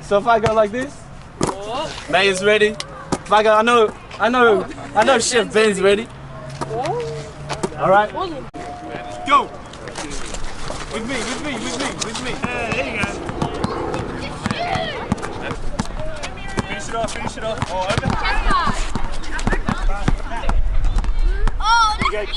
So if I go like this, May is ready. If I go, I know Chef Ben's ready. All right. Go. With me. Hey, there you go. Finish it off. Oh, over. Oh, this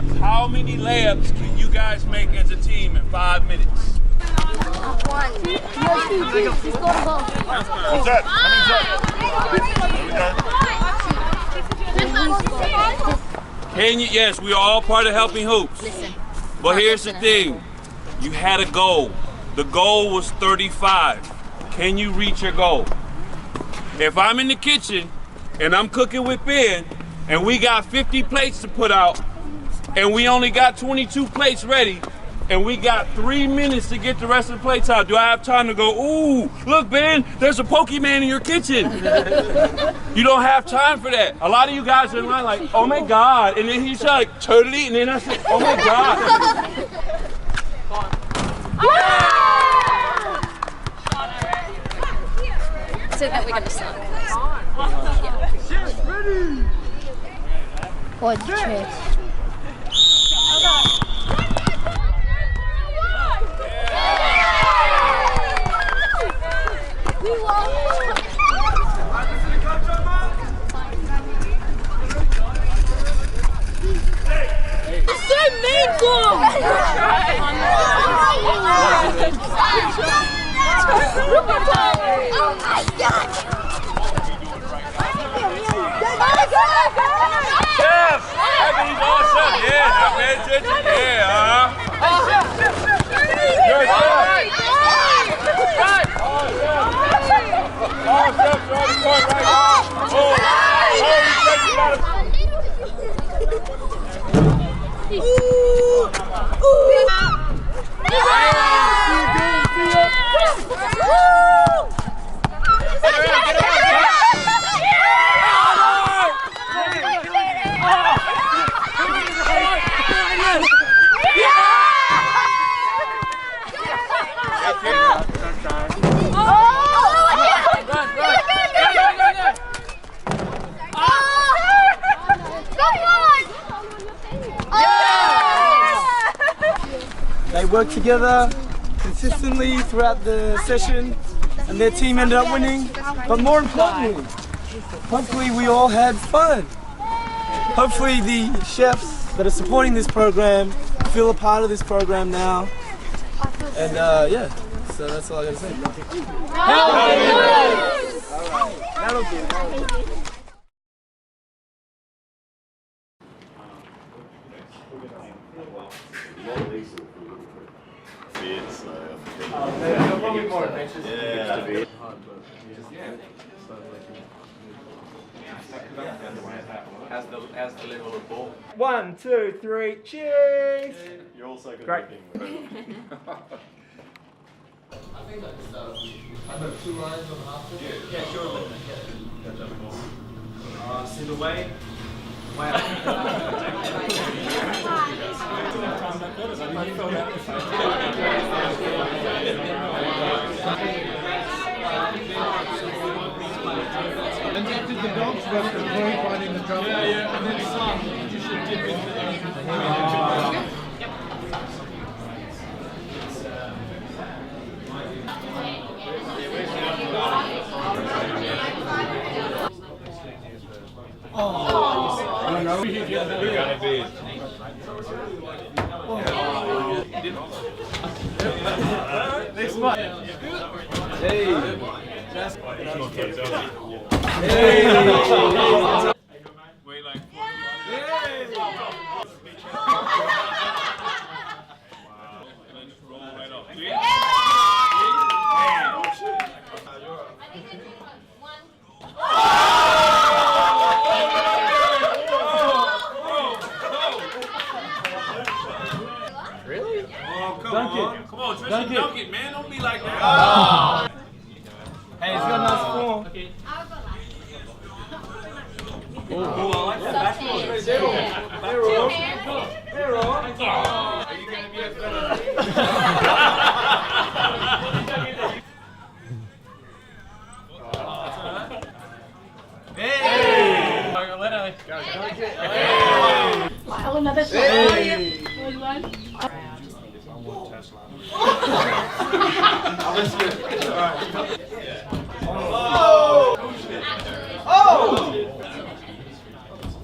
is How many layups can you guys make as a team in 5 minutes? one. What's that? Can you? Yes, we are all part of Helping Hoops. But here's the thing. You had a goal. The goal was 35. Can you reach your goal? If I'm in the kitchen and I'm cooking with Ben and we got 50 plates to put out and we only got 22 plates ready and we got 3 minutes to get the rest of the plates out, do I have time to go, ooh, look, Ben, there's a Pokemon in your kitchen? You don't have time for that. A lot of you guys are in line like, oh my God. And then he's like, totally. And then I said, oh my God. So that we're gonna start. What trick? Oh my God! Chef! He's awesome. Yeah, now pay attention. Yeah, You're a chef. Oh, chef, you're on the court right now. They worked together consistently throughout the session and their team ended up winning. But more importantly, hopefully we all had fun. Hopefully the chefs that are supporting this program feel a part of this program now. And yeah, so that's all I gotta say. That'll do. There'll probably be more adventures. Yeah. As the level of ball. 1, 2, 3, cheers! You're also good looking. I think that's I've got 2 lines on half. Yeah, sure. Single way. Wow. And then did the dogs work the point finding the trouble? Yeah, and then some you should dip into the We're gonna be. Next one. Hey. Hey. Wait like 4 Come on, Tristan, dunk it, man. Don't be like that. Oh. Hey, he's got a nice form. Okay. Oh, I like that. Basketball. Zero. Are you going to be a là that's Hey.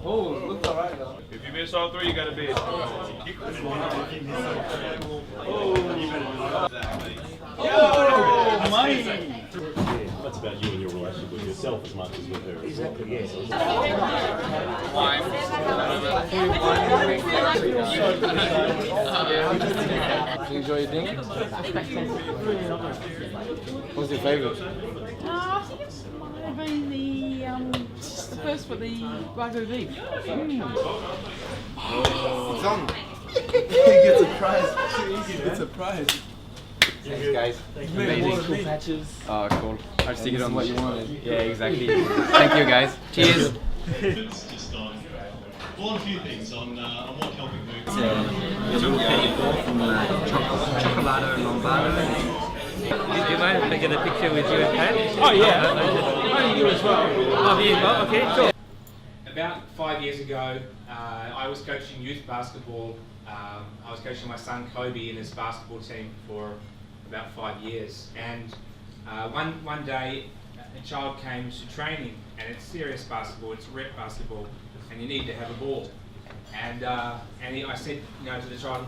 Oh, looks alright though. If you miss all three, you got a bid. Oh, mine. That's about you and your relationship with yourself as much as with her. Exactly, yes. You enjoy your dinner? What's your favourite? I think it's might be the first for the Ragu beef. It's on. He gets a prize. He gets a prize. Thanks, guys. Amazing. Cool patches. Oh, cool. I'll stick it on what you wanted. Yeah, exactly. Thank you, guys. Cheers. Just on, well, on a few things on what helping hoops. Chocolate Lombardo. Do you mind if I get a picture with you and Pat? Oh yeah. I you as well. Oh, you well? Okay, sure. About 5 years ago, I was coaching youth basketball. I was coaching my son Kobe in his basketball team for about 5 years. And one day, a child came to training, and it's serious basketball, it's rep basketball, and you need to have a ball. And I said, to the child,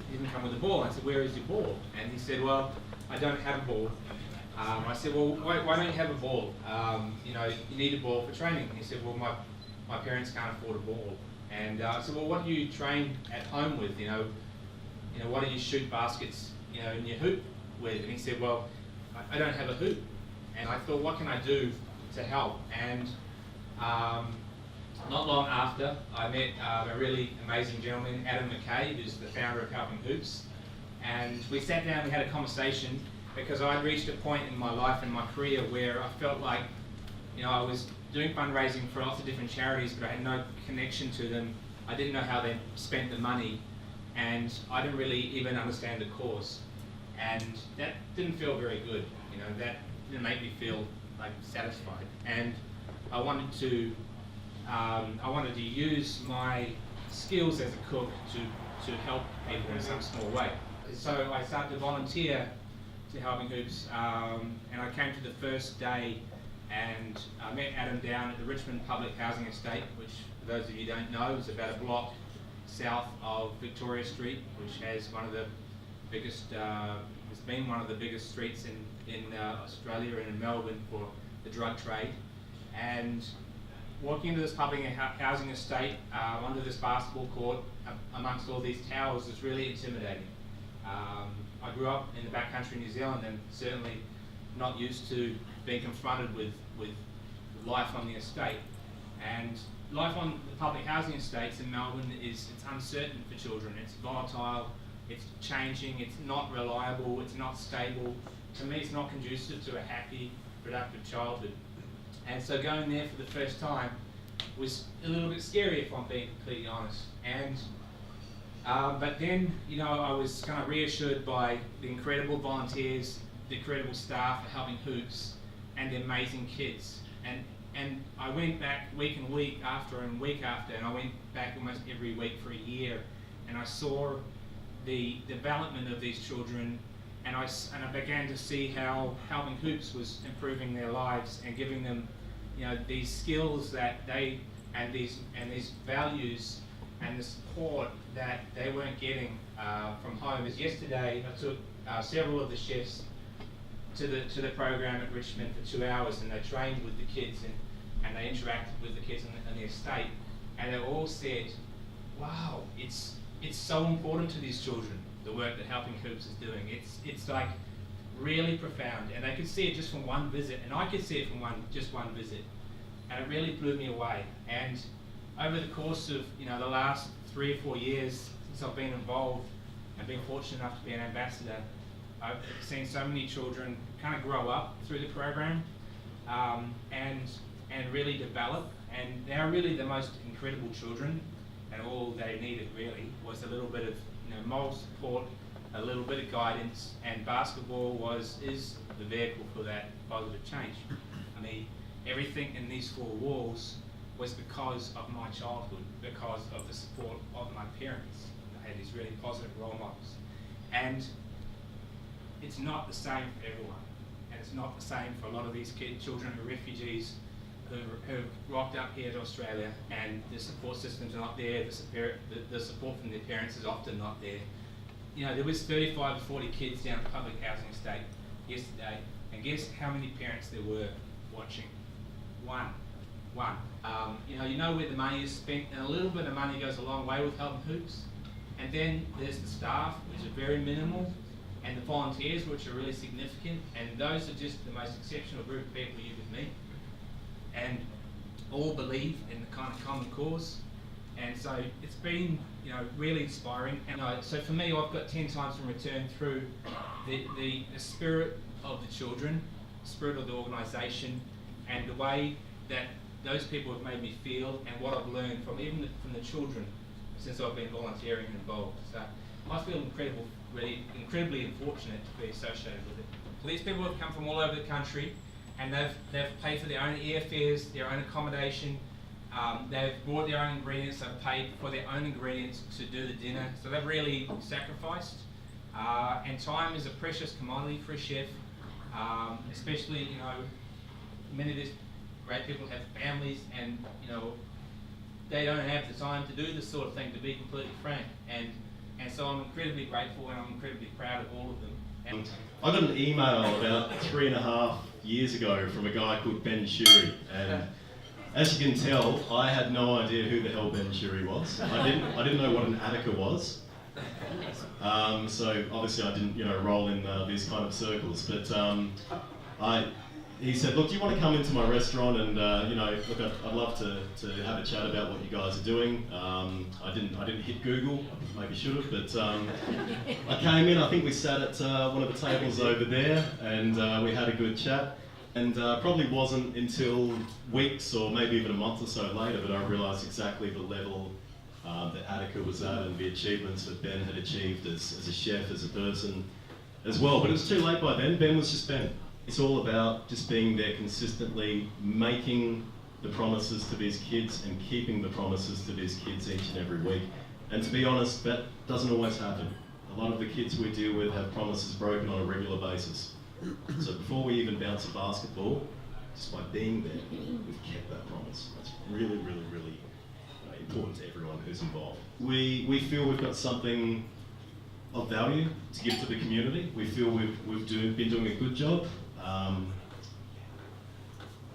he didn't come with a ball. I said, where is your ball? And he said, well, I don't have a ball. I said, well, why don't you have a ball? You need a ball for training. He said, well, my parents can't afford a ball. And I said, well, what do you train at home with? What do you shoot baskets, in your hoop with? And he said, well, I don't have a hoop. And I thought, what can I do to help? And not long after, I met a really amazing gentleman, Adam McKay, who's the founder of Helping Hoops. And we sat down, we had a conversation, because I'd reached a point in my life and my career where I felt like, I was doing fundraising for lots of different charities, but I had no connection to them. I didn't know how they spent the money, and I didn't really even understand the cause. And that didn't feel very good. That didn't make me feel like satisfied. And I wanted to use my skills as a cook to help people in some small way. So I started to volunteer to Helping Hoops, and I came to the first day, and I met Adam down at the Richmond Public Housing Estate, which, for those of you who don't know, is about a block south of Victoria Street, which has one of the biggest, it's been one of the biggest streets in Australia and in Melbourne for the drug trade. And walking into this public housing estate, under this basketball court, amongst all these towers, is really intimidating. I grew up in the backcountry New Zealand, and certainly not used to being confronted with life on the estate. And life on the public housing estates in Melbourne it's uncertain for children. It's volatile, it's changing, it's not reliable, it's not stable. To me, it's not conducive to a happy, productive childhood. And so going there for the first time was a little bit scary, if I'm being completely honest. And but then, I was kind of reassured by the incredible volunteers, the incredible staff at Helping Hoops, and the amazing kids. And I went back week and week after, and I went back almost every week for a year, and I saw the development of these children, and I began to see how Helping Hoops was improving their lives and giving them, these skills that they and these values and the support that they weren't getting from home. As yesterday, I took several of the chefs to the program at Richmond for 2 hours, and they trained with the kids and they interacted with the kids on the estate, and they all said, wow, it's so important to these children, the work that Helping Hoops is doing. It's like really profound, and they could see it just from one visit, and I could see it from just one visit, and it really blew me away. And over the course of the last 3 or 4 years since I've been involved and been fortunate enough to be an ambassador, I've seen so many children kind of grow up through the program and really develop, and they're really the most incredible children, and all they needed really was a little bit of moral support, a little bit of guidance, and basketball is the vehicle for that positive change. I mean, everything in these 4 walls was because of my childhood, because of the support of my parents. I had these really positive role models. And it's not the same for everyone. And it's not the same for a lot of these children who are refugees who've rocked up here to Australia, and the support systems are not there, the support from their parents is often not there. You know, there was 35 to 40 kids down at public housing estate yesterday, and guess how many parents there were watching? One. You know where the money is spent, and a little bit of money goes a long way with Helping Hoops. And then there's the staff, which are very minimal, and the volunteers, which are really significant, and those are just the most exceptional group of people you could meet, and all believe in the kind of common cause. And so it's been, you know, really inspiring. And so for me, I've got 10 times in return through the spirit of the children, the spirit of the organisation, and the way that those people have made me feel, and what I've learned from from the children since I've been volunteering and involved. So I feel incredibly fortunate to be associated with it. So these people have come from all over the country, and they've paid for their own airfares, their own accommodation. They've bought their own ingredients. They've paid for their own ingredients to do the dinner. So they've really sacrificed. And time is a precious commodity for a chef, especially, you know, many of these great people have families, and you know, they don't have the time to do this sort of thing, to be completely frank. And so I'm incredibly grateful, and I'm incredibly proud of all of them. And I got an email about 3.5 years ago from a guy called Shewry, and as you can tell, I had no idea who the hell Shewry was. I didn't know what an Attica was. So obviously I didn't, you know, roll in these kind of circles. But he said, look, do you want to come into my restaurant and you know, look, I'd love to have a chat about what you guys are doing. I didn't hit Google, maybe should have, but I came in. I think we sat at one of the tables over there, and we had a good chat. And probably wasn't until weeks or maybe even a month or so later that I realised exactly the level that Attica was at, and the achievements that Ben had achieved as a chef, as a person as well. But it was too late by then. Ben was just Ben. It's all about just being there consistently, making the promises to these kids and keeping the promises to these kids each and every week. And to be honest, that doesn't always happen. A lot of the kids we deal with have promises broken on a regular basis. So before we even bounce a basketball, just by being there, we've kept that promise. That's really, really, really important to everyone who's involved. We feel we've got something of value to give to the community. We feel we've been doing a good job.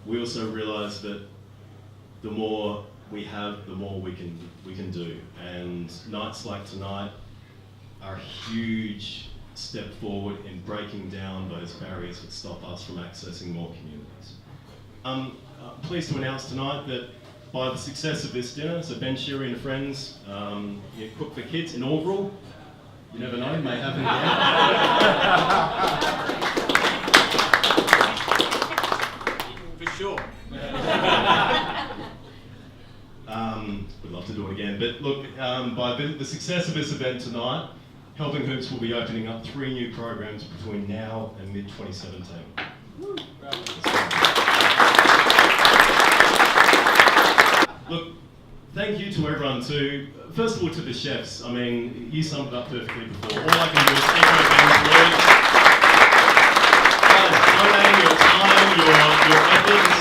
We also realise that the more we have, the more we can do. And nights like tonight are a huge step forward in breaking down those barriers that stop us from accessing more communities. I'm pleased to announce tonight that by the success of this dinner, so Ben Shewry and friends, you cook for kids, inaugural. You never know, may happen again. for sure. We'd love to do it again, but look, by the success of this event tonight, Helping Hoops will be opening up 3 new programs between now and mid-2017. Look, thank you to everyone too. First of all, to the chefs. I mean, you summed it up perfectly before. All I can do is echo Ben's words. Guys, donating your time, your efforts.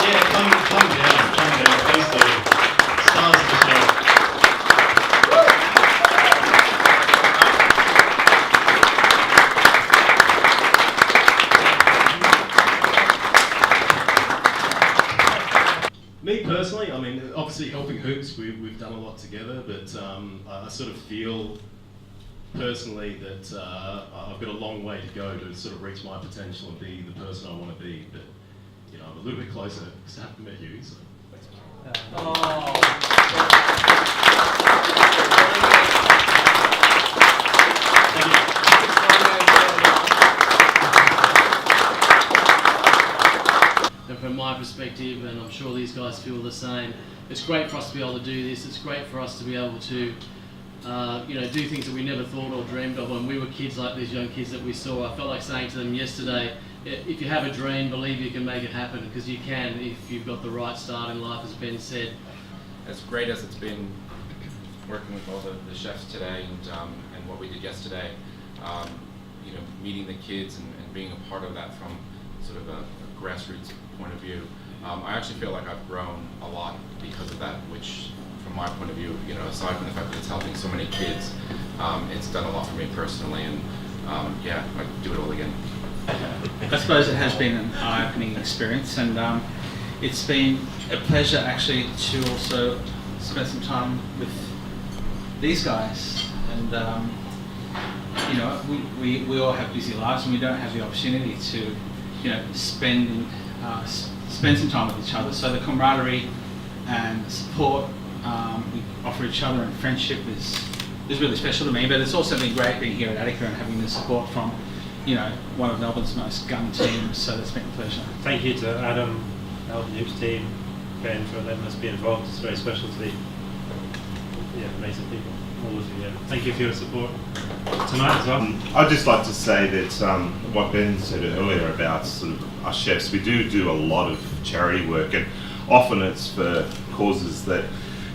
Yeah, come down, please do. Stars of the show. Me personally, I mean, obviously Helping Hoops, we've done a lot together, but I sort of feel personally that I've got a long way to go to sort of reach my potential and be the person I want to be. But you know, I'm a little bit closer because I haven't met you. So. And from my perspective, and I'm sure these guys feel the same, it's great for us to be able to do this. It's great for us to be able to do things that we never thought or dreamed of when we were kids, like these young kids that we saw. I felt like saying to them yesterday, if you have a dream, believe you can make it happen, because you can if you've got the right start in life, as Ben said. As great as it's been working with all the chefs today and what we did yesterday. You know, meeting the kids and being a part of that from sort of a grassroots point of view. I actually feel like I've grown a lot because of that, which from my point of view, you know, aside from the fact that it's helping so many kids, it's done a lot for me personally, and yeah, I'd do it all again. I suppose it has been an eye-opening experience, and it's been a pleasure actually to also spend some time with these guys. And you know, we all have busy lives, and we don't have the opportunity to, you know, spend some time with each other. So the camaraderie and support we offer each other and friendship is really special to me. But it's also been great being here at Attica and having the support from, you know, one of Melbourne's most gun teams. So that's been a pleasure. Thank you to Adam, Helping Hoops team, Ben, for letting us be involved. It's very special to the amazing people. All of you. Yeah. Thank you for your support tonight as well. I'd just like to say that what Ben said earlier about sort of us chefs, we do a lot of charity work, and often it's for causes that,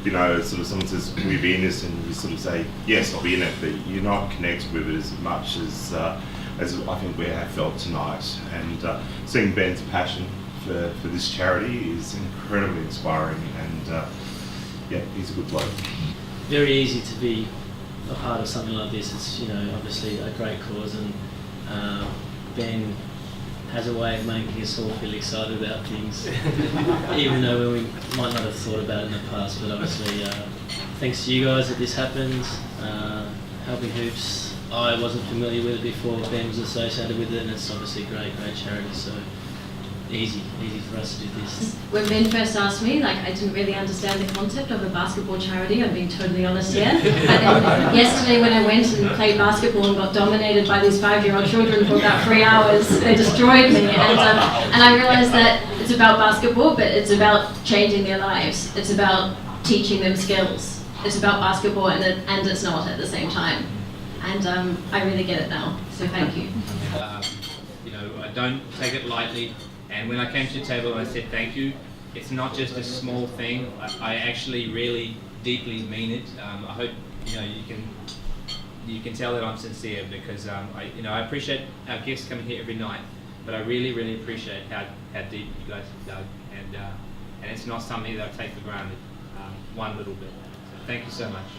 you know, sort of someone says, "Will you be in this?" and you sort of say, "Yes, I'll be in it," but you're not connected with it as much as I think we have felt tonight. And seeing Ben's passion for this charity is incredibly inspiring, and yeah, he's a good bloke. Very easy to be a part of something like this. It's, you know, obviously a great cause, and Ben has a way of making us all feel excited about things, even though we might not have thought about it in the past. But obviously, thanks to you guys that this happened. Helping Hoops, I wasn't familiar with it before Ben was associated with it, and it's obviously a great charity. So easy for us to do this. When Ben first asked me, like, I didn't really understand the concept of a basketball charity, I'm being totally honest here. But then yesterday when I went and played basketball and got dominated by these 5-year-old children for about 3 hours, they destroyed me. And I realised that it's about basketball, but it's about changing their lives. It's about teaching them skills. It's about basketball and it's not at the same time. And I really get it now, so thank you. You know, I don't take it lightly. And when I came to the table and I said thank you, it's not just a small thing. I actually really deeply mean it. I hope, you know, you can tell that I'm sincere, because I appreciate our guests coming here every night, but I really appreciate how deep you guys have dug, and it's not something that I take for granted one little bit. So thank you so much.